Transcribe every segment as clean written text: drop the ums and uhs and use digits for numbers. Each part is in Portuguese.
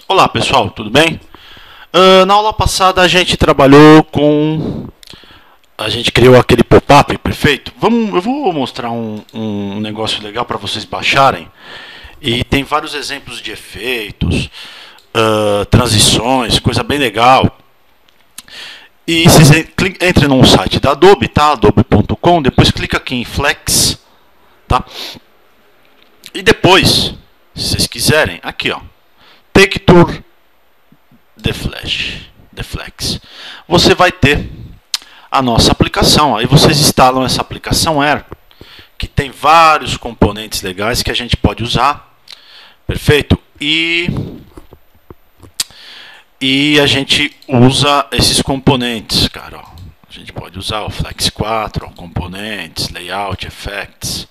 Olá pessoal, tudo bem? Na aula passada a gente trabalhou com... A gente criou aquele pop-up, perfeito? Eu vou mostrar um negócio legal para vocês baixarem. E tem vários exemplos de efeitos, transições, coisa bem legal. E vocês entrem no site da Adobe, tá? Adobe.com, depois clica aqui em Flex, tá? E depois, se vocês quiserem, aqui ó, Texture The Flex. Você vai ter a nossa aplicação. Aí vocês instalam essa aplicação Air, que tem vários componentes legais que a gente pode usar. Perfeito? E a gente usa esses componentes, cara. Ó. A gente pode usar o Flex 4, ó, componentes, layout, effects.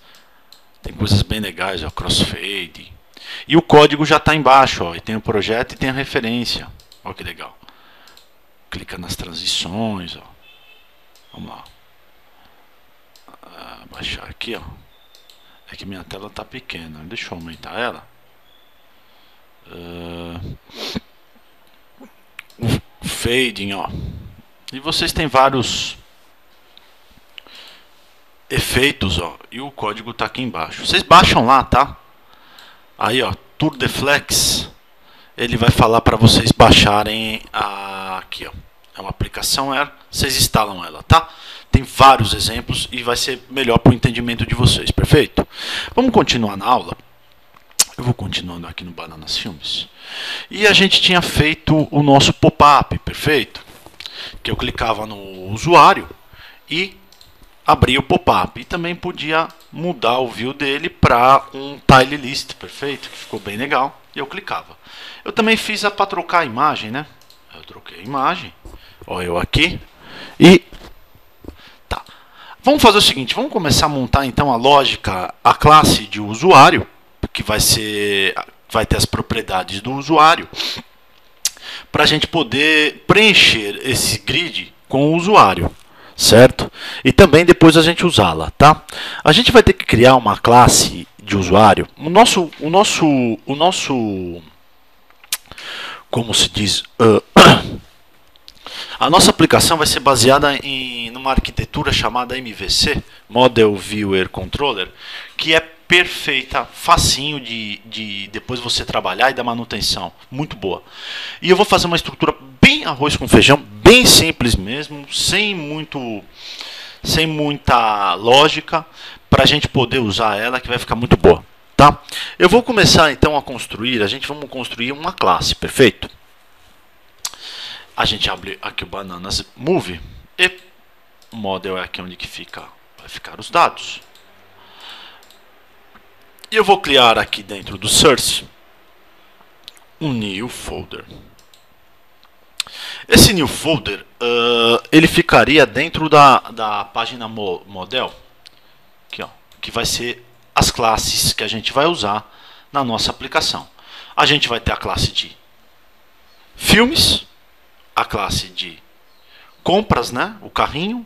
Tem coisas bem legais, ó, crossfade. E o código já está embaixo, ó, e tem o projeto e tem a referência. Olha que legal. Clica nas transições, ó. Vamos lá. Baixar aqui, ó. É que minha tela está pequena. Deixa eu aumentar ela. O fading, ó. E vocês têm vários efeitos, ó. E o código está aqui embaixo. Vocês baixam lá, tá? Aí, ó. Tour de Flex. Ele vai falar para vocês baixarem aqui, ó. É uma aplicação Air, vocês instalam ela, tá? Tem vários exemplos e vai ser melhor para o entendimento de vocês, perfeito? Vamos continuar na aula. Eu vou continuando aqui no Bananas Filmes. E a gente tinha feito o nosso pop-up, perfeito? Que eu clicava no usuário e abria o pop-up. E também podia mudar o view dele para um tile list, perfeito? Que ficou bem legal. E eu clicava. Eu também fiz para trocar a imagem, né? Eu troquei a imagem. Olha eu aqui. E tá. Vamos fazer o seguinte, vamos começar a montar então a lógica, a classe de usuário, que vai ter as propriedades do usuário, para a gente poder preencher esse grid com o usuário, certo? E também depois a gente usá-la, tá? A gente vai ter que criar uma classe de usuário. O nosso como se diz, a nossa aplicação vai ser baseada em uma arquitetura chamada MVC, Model Viewer Controller, que é perfeita, facinho de depois você trabalhar e dar manutenção, muito boa. E eu vou fazer uma estrutura bem arroz com feijão, bem simples mesmo, sem muita lógica, para a gente poder usar ela, que vai ficar muito boa. Tá? Eu vou começar então a construir, vamos construir uma classe, perfeito? A gente abre aqui o Bananas Movie e o model é aqui onde que vai ficar os dados. E eu vou criar aqui dentro do source um new folder. Esse new folder ele ficaria dentro da página model, aqui, ó, que vai ser as classes que a gente vai usar na nossa aplicação. A gente vai ter a classe de filmes, a classe de compras, né? O carrinho,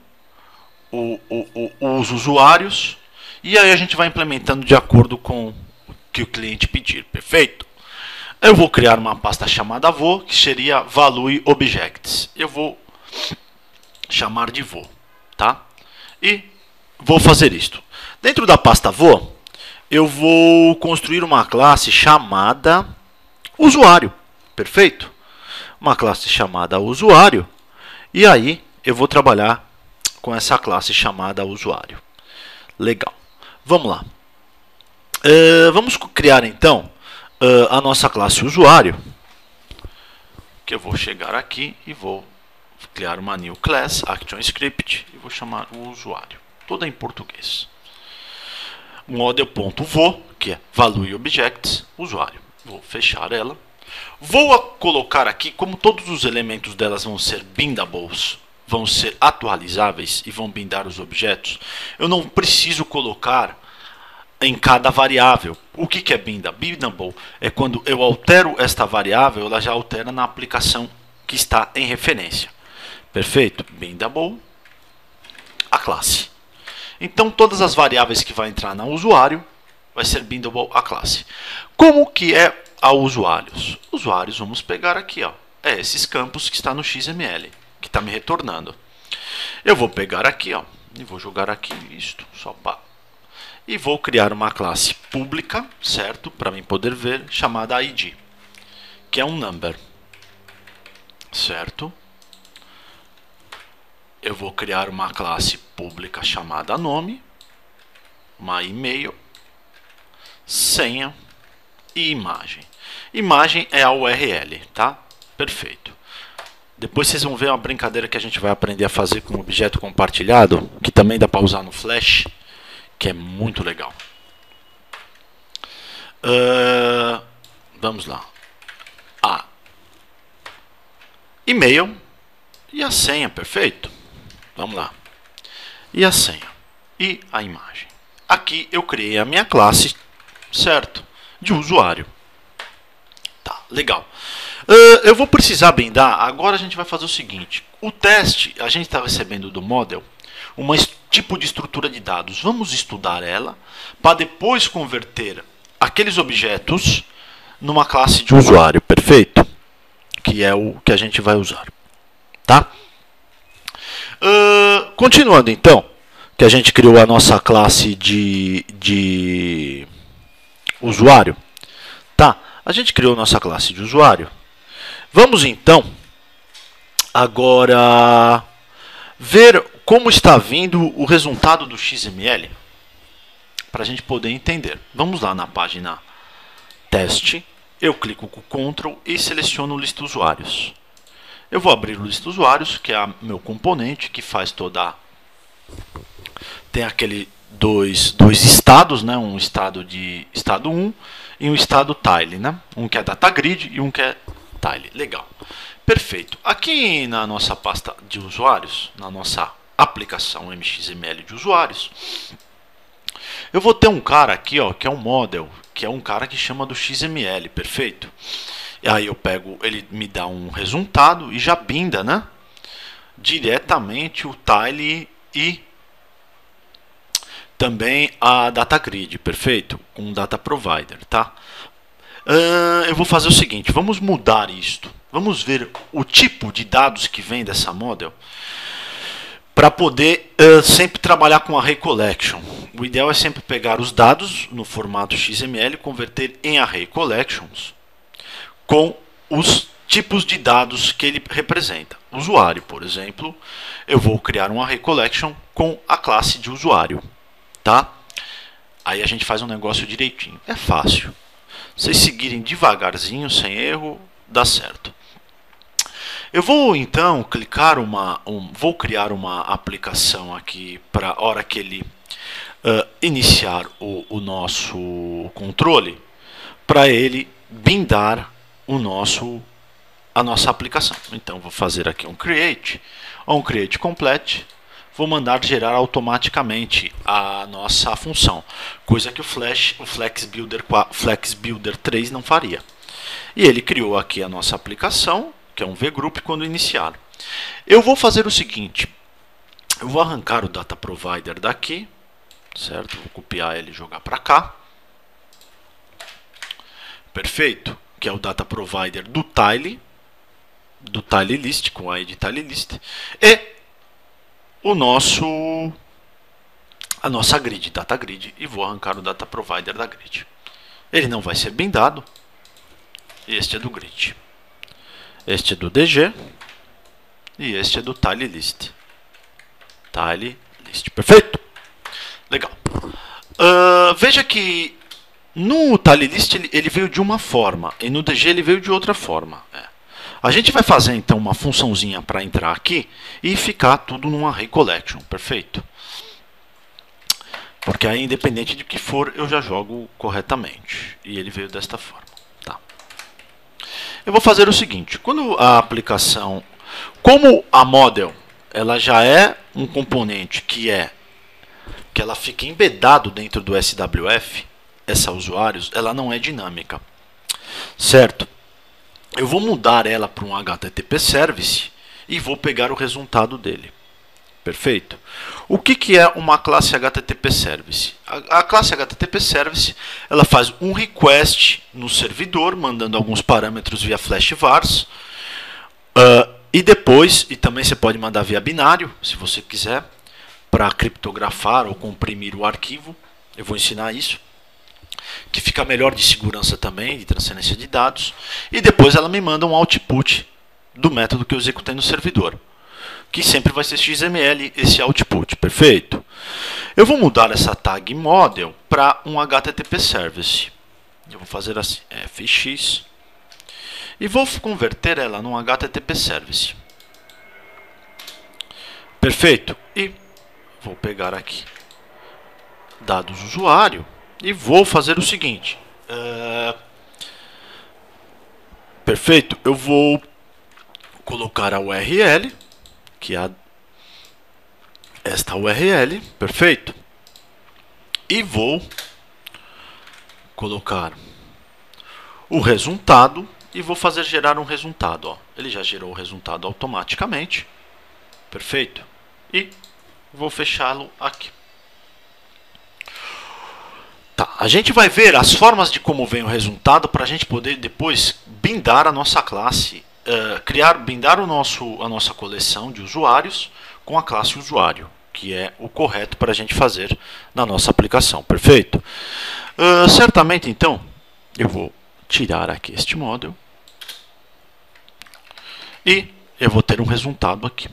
os usuários, e aí a gente vai implementando de acordo com o que o cliente pedir, perfeito? Eu vou criar uma pasta chamada vo, que seria value objects. Eu vou chamar de vo, tá? E vou fazer isto. Dentro da pasta vo, eu vou construir uma classe chamada usuário, perfeito? Uma classe chamada usuário, e aí eu vou trabalhar com essa classe chamada usuário. Legal. Vamos lá. Vamos criar então a nossa classe usuário, que eu vou chegar aqui e vou criar uma new class, ActionScript, e vou chamar o usuário, toda em português. Model.vo, que é value objects, usuário. Vou fechar ela. Vou colocar aqui, como todos os elementos delas vão ser bindables, vão ser atualizáveis e vão bindar os objetos, eu não preciso colocar em cada variável. O que é binda? Bindable é quando eu altero esta variável, ela já altera na aplicação que está em referência. Perfeito? Bindable, a classe. Então, todas as variáveis que vai entrar no usuário vai ser bindable a classe. Como que é a usuários. Usuários, vamos pegar aqui, ó. É esses campos que está no XML, que está me retornando. Eu vou pegar aqui, ó, e vou jogar aqui isto, só para... E vou criar uma classe pública, certo? Para mim poder ver, chamada ID, que é um number, certo? Eu vou criar uma classe pública chamada nome, uma e-mail, senha e imagem. Imagem é a URL, tá? Perfeito. Depois vocês vão ver uma brincadeira que a gente vai aprender a fazer com objeto compartilhado, que também dá para usar no Flash, que é muito legal. Vamos lá. A e-mail e a senha, perfeito? Vamos lá. E a senha e a imagem. Aqui eu criei a minha classe, certo? De usuário. Tá, legal. Eu vou precisar bindar. Agora a gente vai fazer o seguinte. O teste, a gente está recebendo do model um tipo de estrutura de dados. Vamos estudar ela para depois converter aqueles objetos numa classe de usuário, perfeito? Que é o que a gente vai usar. Tá? Continuando então, que a gente criou a nossa classe de usuário. Tá? A gente criou nossa classe de usuário. Vamos então agora ver como está vindo o resultado do XML para a gente poder entender. Vamos lá na página teste, eu clico com Ctrl e seleciono o lista usuários. Eu vou abrir o lista usuários, que é meu componente que faz toda... Tem aquele dois estados, né? Um estado de estado 1 e um estado tile, né? Um que é data grid e um que é tile. Legal. Perfeito. Aqui na nossa pasta de usuários, na nossa aplicação MXML de usuários, eu vou ter um cara aqui, ó, que é um model, que é um cara que chama do XML, perfeito? E aí eu pego, ele me dá um resultado e já binda, né? Diretamente o tile e também a data grid, perfeito? Com data provider, tá? Eu vou fazer o seguinte, vamos mudar isto. Vamos ver o tipo de dados que vem dessa model para poder sempre trabalhar com array collection. O ideal é sempre pegar os dados no formato XML e converter em array collections com os tipos de dados que ele representa. Usuário, por exemplo, eu vou criar um array collection com a classe de usuário, tá? Aí a gente faz um negócio direitinho. É fácil. Vocês seguirem devagarzinho, sem erro, dá certo. Eu vou então vou criar uma aplicação aqui para a hora que ele iniciar o nosso controle, para ele bindar a nossa aplicação. Então vou fazer aqui um create complete, vou mandar gerar automaticamente a nossa função, coisa que o Flex Builder 3 não faria. E ele criou aqui a nossa aplicação, que é um vgroup, quando iniciar. Eu vou fazer o seguinte, eu vou arrancar o data provider daqui, certo? Vou copiar ele e jogar para cá. Perfeito, que é o data provider do tile list, com a id tile list, e a nossa grid, data grid, e vou arrancar o data provider da grid. Ele não vai ser bindado. Este é do grid. Este é do DG e este é do tile list. Tile list, perfeito? Legal. Veja que no tile list ele veio de uma forma e no DG ele veio de outra forma. A gente vai fazer então uma funçãozinha para entrar aqui e ficar tudo num array collection, perfeito? Porque aí, independente de que for, eu já jogo corretamente. E ele veio desta forma. Tá. Eu vou fazer o seguinte, quando a aplicação, como a model, ela já é um componente que ela fica embedado dentro do SWF, essa usuários, ela não é dinâmica, certo? Eu vou mudar ela para um HTTP service e vou pegar o resultado dele, Perfeito? O que é uma classe HTTP Service? A classe HTTP Service ela faz um request no servidor, mandando alguns parâmetros via flash vars. E depois, e também você pode mandar via binário, se você quiser, para criptografar ou comprimir o arquivo. Eu vou ensinar isso, que fica melhor de segurança também, de transferência de dados. E depois ela me manda um output do método que eu executei no servidor, que sempre vai ser XML esse output, perfeito? Eu vou mudar essa tag model para um HTTP Service. Eu vou fazer assim, fx, e vou converter ela num HTTP Service. Perfeito? E vou pegar aqui dados usuário e vou fazer o seguinte. Perfeito? Eu vou colocar a URL, que é esta URL, perfeito? E vou colocar o resultado e vou fazer gerar um resultado. Ó. Ele já gerou o resultado automaticamente, perfeito? E vou fechá-lo aqui. Tá, a gente vai ver as formas de como vem o resultado para a gente poder depois bindar a nossa classe, bindar a nossa coleção de usuários com a classe usuário, que é o correto para a gente fazer na nossa aplicação, perfeito? Certamente, então, eu vou tirar aqui este model e eu vou ter um resultado aqui.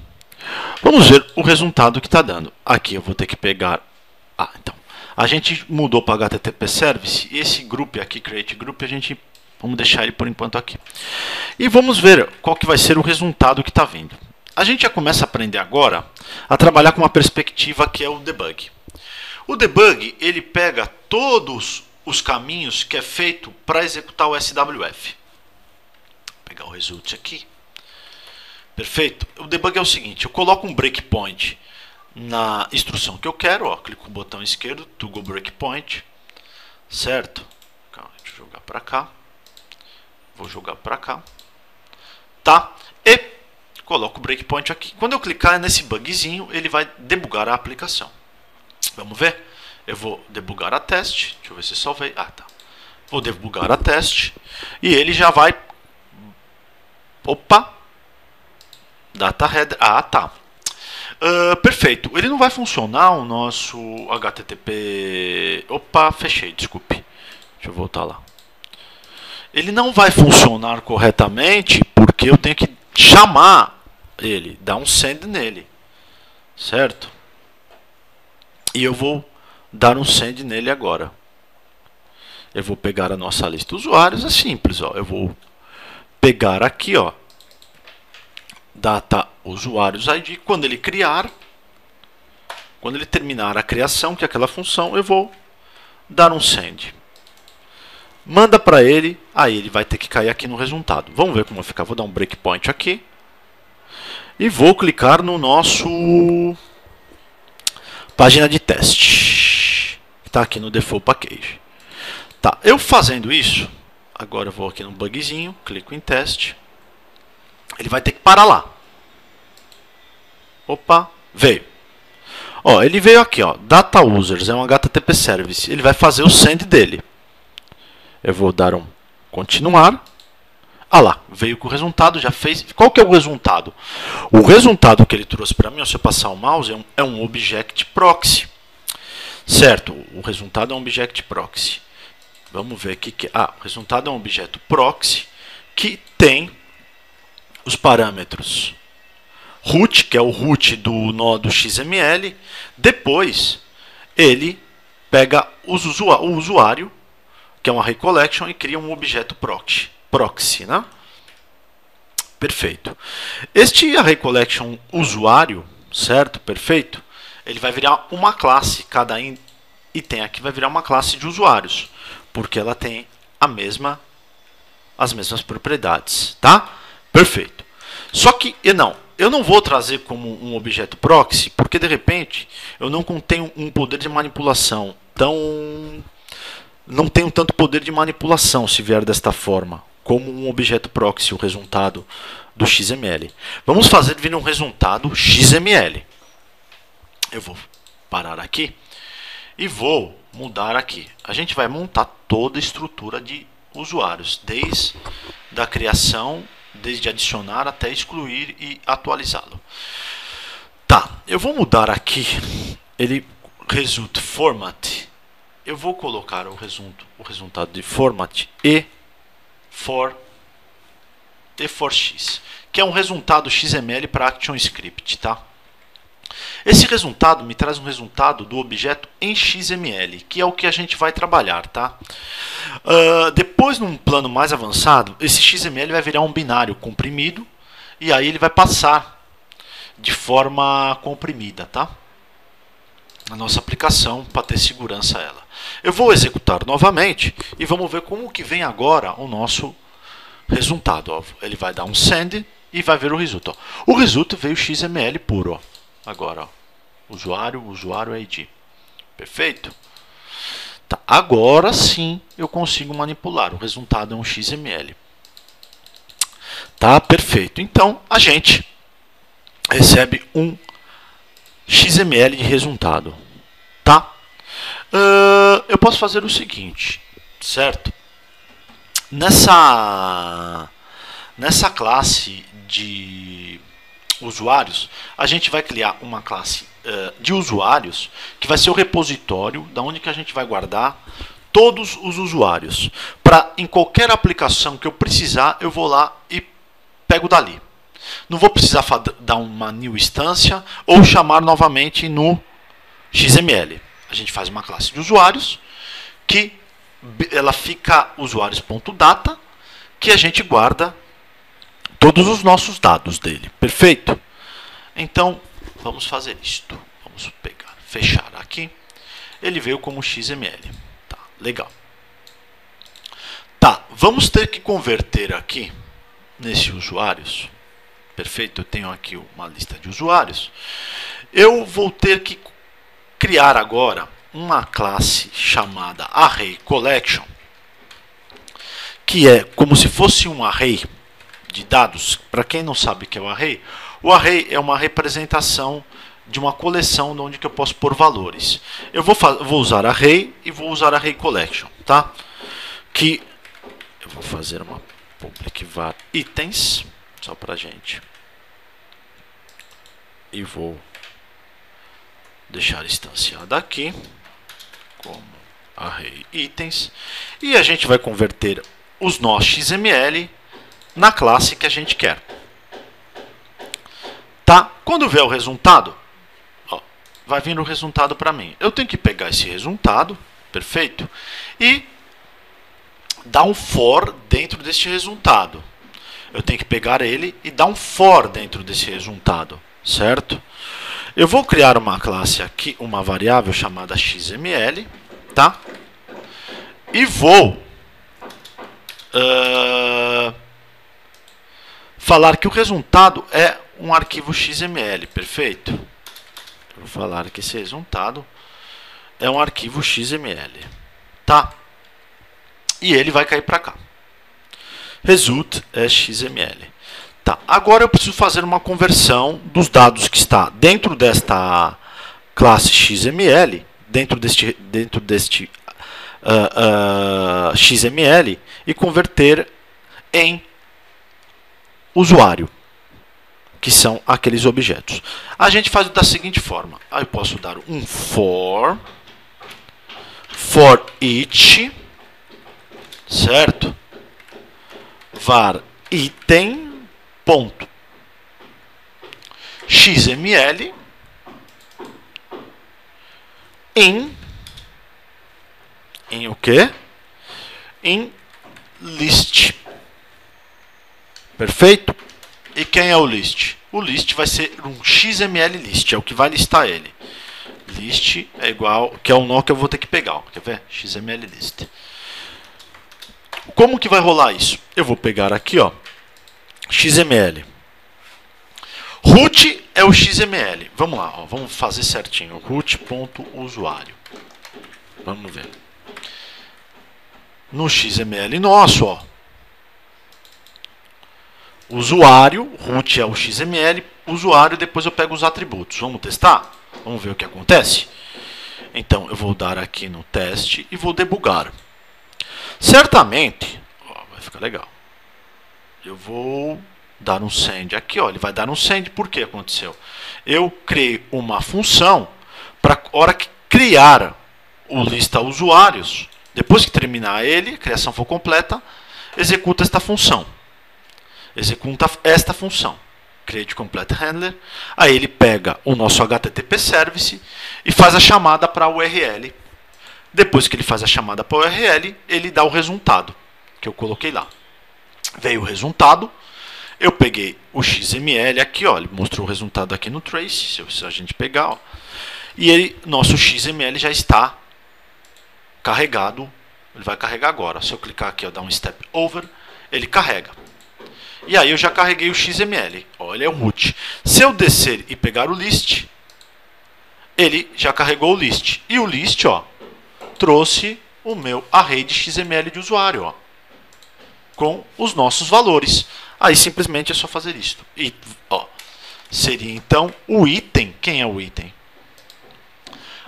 Vamos ver o resultado que está dando. Aqui eu vou ter que pegar... então, a gente mudou para HTTP Service e esse group aqui, Create Group, vamos deixar ele por enquanto aqui. E vamos ver qual que vai ser o resultado que está vindo. A gente já começa a aprender agora a trabalhar com uma perspectiva que é o debug. O debug, ele pega todos os caminhos que é feito para executar o SWF. Vou pegar o result aqui. Perfeito? O debug é o seguinte, eu coloco um breakpoint na instrução que eu quero, ó, clico no botão esquerdo, toggle breakpoint, certo? Calma, deixa eu jogar para cá. Vou jogar para cá. Tá? E coloco o breakpoint aqui. Quando eu clicar nesse bugzinho, ele vai debugar a aplicação. Vamos ver? Eu vou debugar a teste. Deixa eu ver se salvei. Tá. Vou debugar a teste. E ele já vai... Opa! Data header. Tá. Perfeito. Ele não vai funcionar o nosso HTTP... Opa, fechei, desculpe. Deixa eu voltar lá. Ele não vai funcionar corretamente porque eu tenho que chamar ele, dar um send nele, certo? E eu vou dar um send nele agora. Eu vou pegar a nossa lista de usuários, é simples, ó. Eu vou pegar aqui, ó, data usuários ID, quando ele criar, quando ele terminar a criação, que é aquela função, eu vou dar um send. Manda para ele, aí ele vai ter que cair aqui no resultado. Vamos ver como vai ficar. Vou dar um breakpoint aqui. E vou clicar no nosso página de teste. Está aqui no Default Package. Tá, eu fazendo isso, agora eu vou aqui no bugzinho, clico em teste. Ele vai ter que parar lá. Opa, veio. Ó, ele veio aqui, ó, Data Users, é um HTTP Service. Ele vai fazer o send dele. Eu vou dar um continuar. Lá, veio com o resultado, já fez. Qual que é o resultado? O resultado que ele trouxe para mim, se eu passar o mouse, é um Object Proxy. Certo, o resultado é um Object Proxy. Vamos ver aqui que o resultado é um objeto proxy que tem os parâmetros root, que é o root do nodo XML. Depois ele pega o usuário, que é uma array collection, e cria um objeto proxy, né? Perfeito. Este array collection usuário, certo? Perfeito. Ele vai virar uma classe, cada item aqui vai virar uma classe de usuários, porque ela tem as mesmas propriedades, tá? Perfeito. Só que eu não vou trazer como um objeto proxy, porque de repente eu não tenho um poder de manipulação não tenho tanto poder de manipulação se vier desta forma, como um objeto proxy, o resultado do XML. Vamos fazer vir um resultado XML. Eu vou parar aqui e vou mudar aqui. A gente vai montar toda a estrutura de usuários, desde a criação, desde adicionar até excluir e atualizá-lo. Tá, eu vou mudar aqui, ele result format, eu vou colocar o resultado de format e for x, que é um resultado XML para ActionScript, tá? Esse resultado me traz um resultado do objeto em XML, que é o que a gente vai trabalhar, tá? Depois, num plano mais avançado, esse XML vai virar um binário comprimido e aí ele vai passar de forma comprimida, tá? A nossa aplicação para ter segurança a ela. Eu vou executar novamente e vamos ver como que vem agora o nosso resultado. Ó. Ele vai dar um send e vai ver o resultado. O resultado veio XML puro. Ó. Agora, ó. usuário ID. Perfeito? Tá. Agora sim eu consigo manipular. O resultado é um XML. Tá, perfeito. Então a gente recebe um XML de resultado. Tá? Eu posso fazer o seguinte, certo? Nessa classe de usuários, a gente vai criar uma classe de usuários que vai ser o repositório da onde que a gente vai guardar todos os usuários. Para em qualquer aplicação que eu precisar, eu vou lá e pego dali. Não vou precisar dar uma new instância ou chamar novamente no XML. A gente faz uma classe de usuários que ela fica usuários.data, que a gente guarda todos os nossos dados dele. Perfeito? Então, vamos fazer isto. Vamos pegar, fechar aqui. Ele veio como XML. Tá, legal. Tá, vamos ter que converter aqui nesse usuários. Perfeito, eu tenho aqui uma lista de usuários. Eu vou ter que criar agora uma classe chamada Array Collection, que é como se fosse um array de dados. Para quem não sabe o que é o array é uma representação de uma coleção onde que eu posso pôr valores. Eu vou usar array e vou usar array collection, tá? Que eu vou fazer uma public var itens só para gente e vou deixar instanciado aqui como array itens e a gente vai converter os nossos XML na classe que a gente quer. Tá? Quando vier o resultado, ó, vai vir o resultado para mim. Eu tenho que pegar esse resultado, perfeito, e dar um for dentro deste resultado. Eu tenho que pegar ele e dar um for dentro desse resultado, certo? Eu vou criar uma classe aqui, uma variável chamada XML, tá? E vou falar que o resultado é um arquivo XML, perfeito? Eu vou falar que esse resultado é um arquivo XML, tá? E ele vai cair para cá. Result é XML. Tá. Agora eu preciso fazer uma conversão dos dados que está dentro desta classe XML, dentro deste XML, e converter em usuário, que são aqueles objetos. A gente faz da seguinte forma. Aí eu posso dar um for each, certo? Var item ponto XML em o quê? Em list. Perfeito? E quem é o list? O list vai ser um XML list, é o que vai listar ele. List é igual, que é o nó que eu vou ter que pegar, ó. Quer ver? XML list. Como que vai rolar isso? Eu vou pegar aqui, ó, XML. Root é o XML. Vamos lá, ó, vamos fazer certinho. Root.usuário. Vamos ver. No XML nosso, ó, usuário, root é o XML, usuário, depois eu pego os atributos. Vamos testar? Vamos ver o que acontece? Então, eu vou dar aqui no teste e vou debugar. Certamente, ó, vai ficar legal. Eu vou dar um send aqui, ó, ele vai dar um send. Por que aconteceu? Eu criei uma função para a hora que criar o lista usuários, depois que terminar ele, a criação for completa, executa esta função. Executa esta função. Create complete handler. Aí ele pega o nosso HTTP service e faz a chamada para a URL. Depois que ele faz a chamada para a URL, ele dá o resultado que eu coloquei lá. Veio o resultado. Eu peguei o XML aqui, ó, ele mostrou o resultado aqui no trace, se a gente pegar, ó, e nosso XML já está carregado. Ele vai carregar agora. Se eu clicar aqui, ó, dar um step over, ele carrega. E aí eu já carreguei o XML. Ó, ele é o root. Se eu descer e pegar o list, ele já carregou o list. E o list, ó, trouxe o meu array de XML de usuário, ó, com os nossos valores. Aí simplesmente é só fazer isso. E, ó, seria então o item. Quem é o item?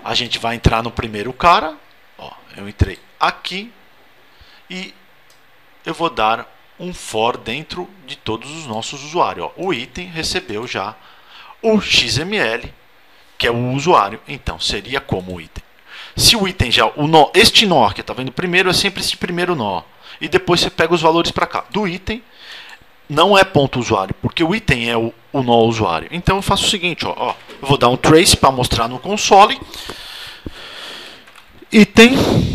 A gente vai entrar no primeiro cara. Ó, eu entrei aqui e eu vou dar um for dentro de todos os nossos usuários. Ó, o item recebeu já o XML, que é o usuário. Então seria como o item. Se o item já, este nó que está vendo primeiro é sempre esse primeiro nó. E depois você pega os valores para cá. Do item não é ponto usuário, porque o item é o nó usuário. Então eu faço o seguinte, ó, eu vou dar um trace para mostrar no console. Item.id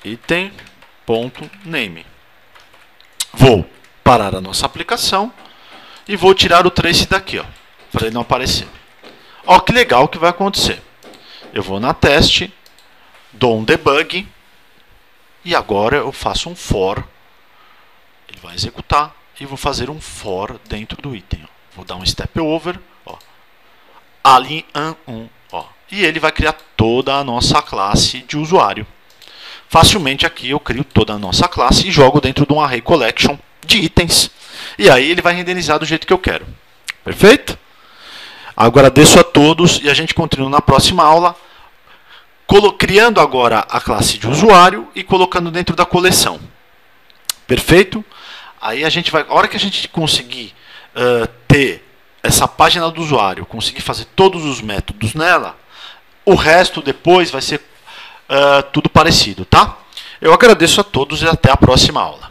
item.name. Vou parar a nossa aplicação e vou tirar o trace daqui, ó, para ele não aparecer. Ó, que legal que vai acontecer. Eu vou na teste, dou um debug e agora eu faço um for. Ele vai executar e vou fazer um for dentro do item. Ó. Vou dar um step over, ó, alien1, ó, e ele vai criar toda a nossa classe de usuário. Facilmente aqui eu crio toda a nossa classe e jogo dentro de um array collection de itens. E aí ele vai renderizar do jeito que eu quero. Perfeito? Agradeço a todos e a gente continua na próxima aula, criando agora a classe de usuário e colocando dentro da coleção. Perfeito? Aí a gente vai, a hora que a gente conseguir ter essa página do usuário, conseguir fazer todos os métodos nela, o resto depois vai ser tudo parecido, tá? Eu agradeço a todos e até a próxima aula.